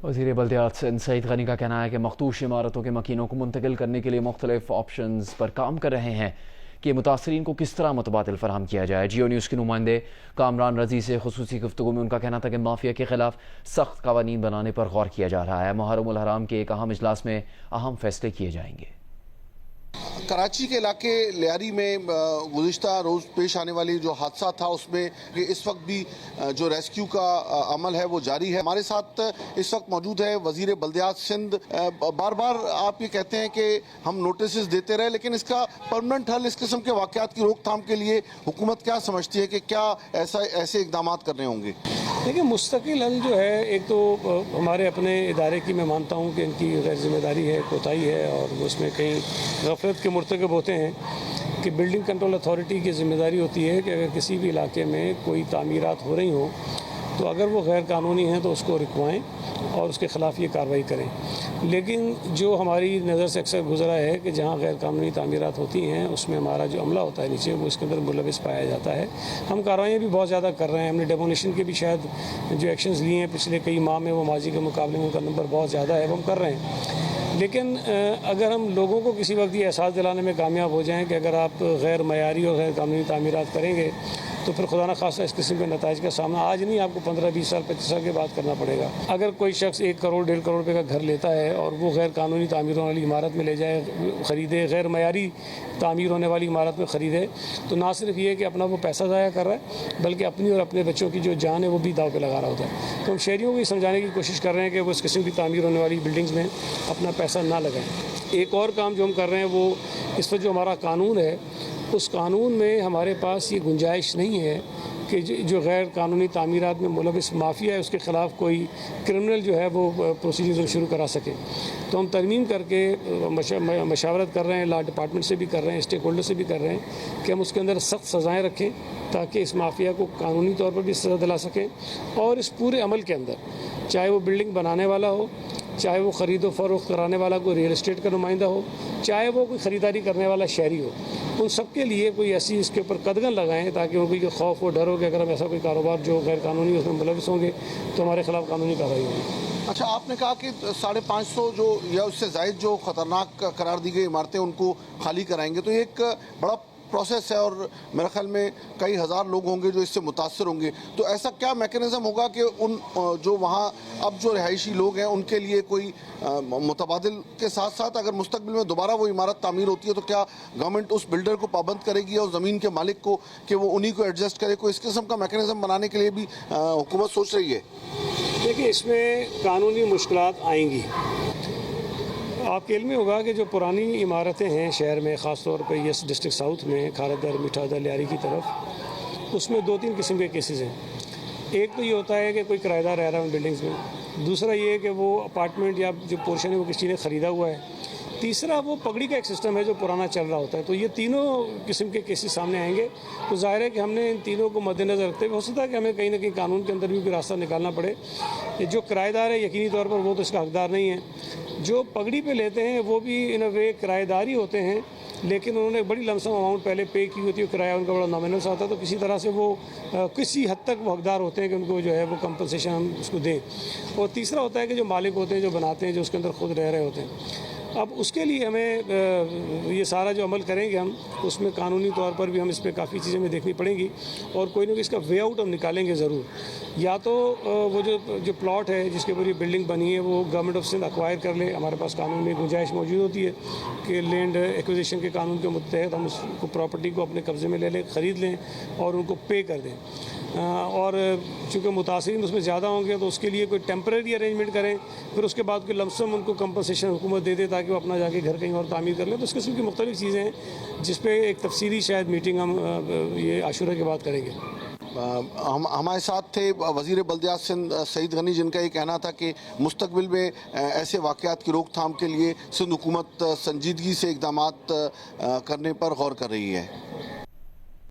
वज़ीर बल्दियात सिंध सईद गनी का कहना है कि मखदूश इमारतों के मकीनों को मुंतकिल करने के लिए मुख्तलिफ ऑप्शंस पर काम कर रहे हैं कि मुतासरीन को किस तरह मुतबादिल फराहम किया जाए। जियो न्यूज़ के नुमाइंदे कामरान रजी से खुसूसी गुफ्तगू में उनका कहना था कि माफिया के खिलाफ सख्त कवानीन बनाने पर गौर किया जा रहा है। मुहर्रम उल हराम के एक अहम इजलास में अहम फैसले किए जाएंगे। कराची के इलाके लियारी में गुज़िश्ता रोज़ पेश आने वाली जो हादसा था उसमें इस वक्त भी जो रेस्क्यू का अमल है वो जारी है। हमारे साथ इस वक्त मौजूद है वज़ीर बल्दियात सिंध। बार बार आप ये कहते हैं कि हम नोटिस देते रहे, लेकिन इसका परमानेंट हल, इस किस्म के वाक़यात की रोकथाम के लिए हुकूमत क्या समझती है कि क्या ऐसे इक़दाम करने होंगे? देखिए, मुस्तकिल हल जो है, एक तो हमारे अपने इदारे की मैं मानता हूँ कि इनकी गैर जिम्मेदारी है, कोताही है, और उसमें कहीं गफलत के मुर्तकब होते हैं कि बिल्डिंग कंट्रोल अथॉरिटी की ज़िम्मेदारी होती है कि अगर किसी भी इलाके में कोई तामीरात हो रही हों तो अगर वो गैर कानूनी हैं तो उसको रुकवाएं और उसके ख़िलाफ़ ये कार्रवाई करें। लेकिन जो हमारी नज़र से अक्सर गुजरा है कि जहाँ गैर कानूनी तामीरात होती हैं उसमें हमारा जो अमला होता है नीचे, वो इसके अंदर मुलविस पाया जाता है। हम कार्रवाइयाँ भी बहुत ज़्यादा कर रहे हैं। हमने डेमोलिशन के भी शायद जो एक्शंस लिए हैं पिछले कई माह में, वो माजी के मुकाबले में उनका नंबर बहुत ज़्यादा है, वो हम कर रहे हैं। लेकिन अगर हम लोगों को किसी वक्त ये एहसास दिलाने में कामयाब हो जाएं कि अगर आप गैर मयारी और गैर कानूनी तामीरात करेंगे तो फिर खुदा न खास्ता इस किस्म के नताइज का सामना आज नहीं, आपको 15-20 साल 25 साल के बाद करना पड़ेगा। अगर कोई शख्स 1 करोड़ 1.5 करोड़ रुपये का घर लेता है और वो गैर कानूनी तामीरों वाली इमारत में ले जाए, ख़रीदे, गैर मयारी तामीर होने वाली इमारत में ख़रीदे, तो ना सिर्फ ये कि अपना वो पैसा ज़ाया कर रहा है बल्कि अपनी और अपने बच्चों की जो जान है वो भी दाव पे लगा रहा होता है। तो हम शहरियों को ये समझाने की कोशिश कर रहे हैं कि वो इस किस्म की तामीर होने वाली बिल्डिंग्स में अपना पैसा ना लगाएं। एक और काम जो हम कर रहे हैं वो इस पर जो हमारा कानून है उस कानून में हमारे पास ये गुंजाइश नहीं है कि जो गैर कानूनी तामीरात में मुलविस माफिया है उसके ख़िलाफ़ कोई क्रिमिनल जो है वो प्रोसीजर शुरू करा सके। तो हम तरमीम करके मशावरत कर रहे हैं, लॉ डिपार्टमेंट से भी कर रहे हैं, स्टेक होल्डर से भी कर रहे हैं कि हम उसके अंदर सख्त सज़ाएँ रखें ताकि इस माफिया को कानूनी तौर पर भी सज़ा दिला सकें। और इस पूरे अमल के अंदर चाहे वो बिल्डिंग बनाने वाला हो, चाहे वो ख़रीदो फ़रोख्त कराने वाला कोई रियल एस्टेट का नुमाइंदा हो, चाहे वो कोई ख़रीदारी करने वाला शहरी हो, उन सब के लिए कोई ऐसी इसके ऊपर कदगन लगाएं ताकि उनको ये खौफ हो, डर हो कि अगर हम ऐसा कोई कारोबार जो गैर कानूनी उसमें मुलविस होंगे तो हमारे ख़िलाफ़ कानूनी कार्रवाई होगी। अच्छा, आपने कहा कि 550 जो या उससे ज़ायद जो ख़तरनाक करार दी गई इमारतें उनको खाली कराएंगे, तो ये एक बड़ा प्रोसेस है और मेरे ख्याल में कई हज़ार लोग होंगे जो इससे मुतासर होंगे। तो ऐसा क्या मैकेनिज़्म होगा कि उन जो वहाँ अब जो रिहायशी लोग हैं उनके लिए कोई मुतबादिल के साथ साथ अगर मुस्तकबिल में दोबारा वो इमारत तामीर होती है तो क्या गवर्नमेंट उस बिल्डर को पाबंद करेगी और ज़मीन के मालिक को कि वो उन्हीं को एडजस्ट करे? कोई इस किस्म का मैकेनिज़्म बनाने के लिए भी हुकूमत सोच रही है? देखिए, इसमें कानूनी मुश्किलात आएंगी। आपके इल्म में होगा कि जो पुरानी इमारतें हैं शहर में, ख़ास तौर पर यस डिस्ट्रिक्ट साउथ में, खारदर, मिठादर, लियारी की तरफ, उसमें 2-3 किस्म के केसेस हैं। एक तो ये होता है कि कोई किराएदार रह रहा है उन बिल्डिंग्स में। दूसरा ये है कि वो अपार्टमेंट या जो पोर्शन है वो किसी ने ख़रीदा हुआ है। तीसरा वो पगड़ी का एक सिस्टम है जो पुराना चल रहा होता है। तो ये तीनों किस्म के केसेस सामने आएंगे। तो ज़ाहिर है कि हमने इन तीनों को मद्देनज़र रखते हुए हो सकता है कि हमें कहीं ना कहीं कानून के अंदर भी कोई रास्ता निकालना पड़े। जो किराएदार है यकीनी तौर पर वो तो इसका हकदार नहीं है। जो पगड़ी पे लेते हैं वो भी इन वे किराएदार ही होते हैं, लेकिन उन्होंने बड़ी लमसम अमाउंट पहले पे की होती है, किराया उनका बड़ा नॉमिनल सा होता है, तो किसी तरह से वो किसी हद तक वो हकदार होते हैं कि उनको जो है वो कंपनसेशन हम उसको दें। और तीसरा होता है कि जो मालिक होते हैं, जो बनाते हैं, जो उसके अंदर खुद रह रहे होते हैं। अब उसके लिए हमें ये सारा जो अमल करेंगे हम, उसमें कानूनी तौर पर भी हम इस पर काफ़ी चीज़ें हमें देखनी पड़ेंगी और कोई ना कोई इसका वे आउट हम निकालेंगे ज़रूर। या तो वो जो प्लॉट है जिसके ऊपर ये बिल्डिंग बनी है वो गवर्नमेंट ऑफ सिंध एक्वायर कर ले। हमारे पास कानून में गुंजाइश मौजूद होती है कि लैंड एक्विजिशन के कानून के मुतहत हम उसको प्रॉपर्टी को अपने कब्ज़े में ले लें, ख़रीद लें और उनको पे कर दें। और चूँकि मुतासिरीन उसमें ज़्यादा होंगे तो उसके लिए कोई टेम्परेरी अरेंजमेंट करें, फिर उसके बाद कोई लमसम उनको कंपनसेशन हुकूमत दे दे ताकि वो अपना जाके घर कहीं और तामीर कर लें। तो इस किस्म की मुख्तलिफ चीज़ें हैं जिस पे एक तफसीली शायद मीटिंग हम ये आशूरा के बाद करेंगे। हम हमारे साथ थे वज़ीर बल्दियात सिंध सईद गनी, जिनका ये कहना था कि मुस्तकबिल में ऐसे वाक़यात की रोकथाम के लिए सिंध हुकूमत संजीदगी से इक़दामात करने पर गौर कर रही है।